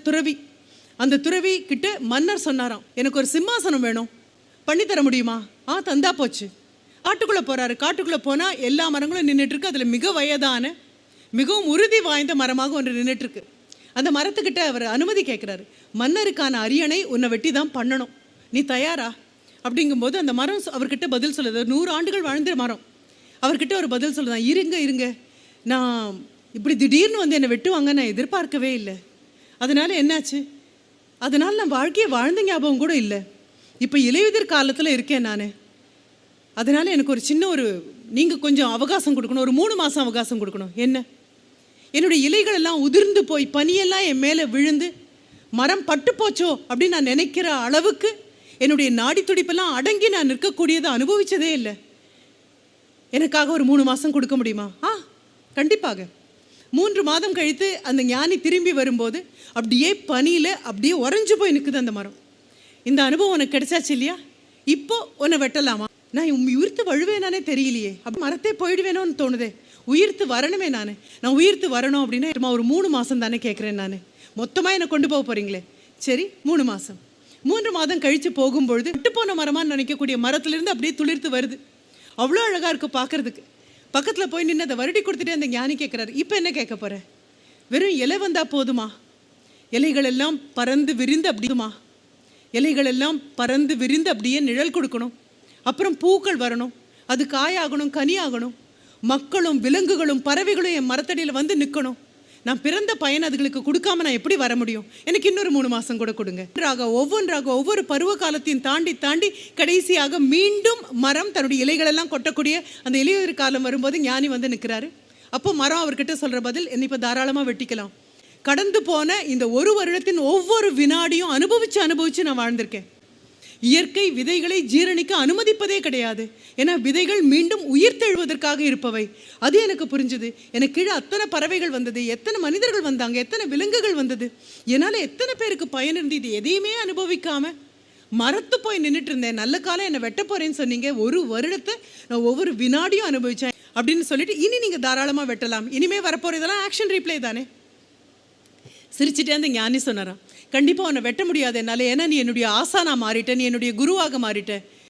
துறவி. அந்த துறவி கிட்ட மன்னர் சொன்னாராம், எனக்கு ஒரு சிம்மாசனம் வேணும், பண்ணித்தர முடியுமா? தந்தா போச்சு. காட்டுக்குள்ளே போகிறாரு. காட்டுக்குள்ளே போனால் எல்லா மரங்களும் நின்றுட்டுருக்கு. அதில் மிக வயதான மிகவும் உறுதி வாய்ந்த மரமாக ஒன்று நின்றுட்டுருக்கு. அந்த மரத்துக்கிட்ட அவர் அனுமதி கேட்குறாரு. மன்னருக்கான அரியணை உன்னை வெட்டி தான் பண்ணணும், நீ தயாரா? அப்படிங்கும்போது அந்த மரம் அவர்கிட்ட பதில் சொல்லுது. 100 ஆண்டுகள் வாழ்ந்த மரம் அவர்கிட்ட ஒரு பதில் சொல்லுதான், இருங்க, நான் இப்படி திடீர்னு வந்து என்னை வெட்டுவாங்க நான் எதிர்பார்க்கவே இல்லை. அதனால் என்னாச்சு? அதனால் நான் வாழ்க்கையை வாழ்ந்த ஞாபகம் கூட இல்லை. இப்போ இலையுதிர் காலத்தில் இருக்கேன் நான். அதனால் எனக்கு ஒரு சின்ன நீங்கள் கொஞ்சம் அவகாசம் கொடுக்கணும், ஒரு 3 மாதம் அவகாசம் கொடுக்கணும். என்ன? என்னுடைய இலைகள் எல்லாம் உதிர்ந்து போய் பனியெல்லாம் என் மேலே விழுந்து மரம் பட்டு போச்சோ அப்படின்னு நான் நினைக்கிற அளவுக்கு என்னுடைய நாடி துடிப்பெல்லாம் அடங்கி நான் நிற்கக்கூடியதை அனுபவித்ததே இல்லை. எனக்காக ஒரு 3 மாதம் கொடுக்க முடியுமா? கண்டிப்பாக. 3 மாதம் கழித்து அந்த ஞானி திரும்பி வரும்போது அப்படியே பனியில் அப்படியே உறைஞ்சு போய் நிற்குது அந்த மரம். இந்த அனுபவம் உனக்கு கிடைச்சாச்சு இல்லையா? இப்போ உன்னை வெட்டலாமா? நான் உயிர்த்து வழுவேனானே தெரியலையே, அப்படி மரத்தே போயிடுவேனோன்னு தோணுதே. உயிர்த்து வரணுமே, நான் உயிர்த்து வரணும் அப்படின்னா ஒரு 3 மாதம் தானே கேட்குறேன். நான் மொத்தமாக என்னை கொண்டு போக போகிறீங்களே, சரி 3 மாதம். 3 மாதம் கழித்து போகும்பொழுது விட்டுப்போன மரமானு நினைக்கக்கூடிய மரத்துலேருந்து அப்படியே துளிர்த்து வருது. அவ்வளோ அழகாக இருக்குது பார்க்குறதுக்கு. பக்கத்தில் போய் நின்று அதை வருடி கொடுத்துட்டே அந்த ஞானி கேட்குறாரு, இப்போ என்ன கேட்க போகிற? வெறும் இலை வந்தால் போதுமா? இலைகள் எல்லாம் பறந்து விரிந்து அப்படியுமா? இலைகள் எல்லாம் பறந்து விரிந்து அப்படியே நிழல் கொடுக்கணும், அப்புறம் பூக்கள் வரணும், அது காயாகணும், கனியாகணும், மக்களும் விலங்குகளும் பறவைகளும் என் மரத்தடியில் வந்து நிற்கணும். நான் பிறந்த பயன் அதுகளுக்கு கொடுக்காம நான் எப்படி வர முடியும்? எனக்கு இன்னொரு 3 மாதம் கூட கொடுங்க. ஒவ்வொன்றாக ஒவ்வொரு பருவ காலத்தையும் தாண்டி கடைசியாக மீண்டும் மரம் தன்னுடைய இலைகளெல்லாம் கொட்டக்கூடிய அந்த இலையுதிர் காலம் வரும்போது ஞானி வந்து நிற்கிறாரு. அப்போ மரம் அவர்கிட்ட சொல்கிற பதில், என்னை இப்போ தாராளமாக வெட்டிக்கலாம். கடந்து போன இந்த 1 வருடத்தின் ஒவ்வொரு வினாடியும் அனுபவித்து நான் வாழ்ந்திருக்கேன். இயற்கை விதைகளை ஜீரணிக்க அனுமதிப்பதே கிடையாது. ஏன்னா விதைகள் மீண்டும் உயிர்த்தெழுவதற்காக இருப்பவை. அது எனக்கு புரிஞ்சுது. எனக்கு கீழே அத்தனை பறவைகள் வந்தது, எத்தனை மனிதர்கள் வந்தாங்க, எத்தனை விலங்குகள் வந்தது. என்னால் எத்தனை பேருக்கு பயன் இருந்து இது எதையுமே அனுபவிக்காமல் மரத்து போய் நின்றுட்டு இருந்தேன். நல்ல காலம் என்னை வெட்ட போகிறேன்னு சொன்னீங்க, 1 வருடத்தை நான் ஒவ்வொரு வினாடியும் அனுபவித்தேன் அப்படின்னு சொல்லிட்டு இனி நீங்கள் தாராளமாக வெட்டலாம். இனிமேல் வரப்போகிற இதெல்லாம் ஆக்ஷன் ரீப்ளே தானே. சிரிச்சுட்டே அந்த ஞானி சொன்னாராம், கண்டிப்பாக உன்னை வெட்ட முடியாது என்னால், ஏன்னா நீ என்னுடைய ஆசானா மாறிட்ட, நீ என்னுடைய குருவாக மாறிட்ட.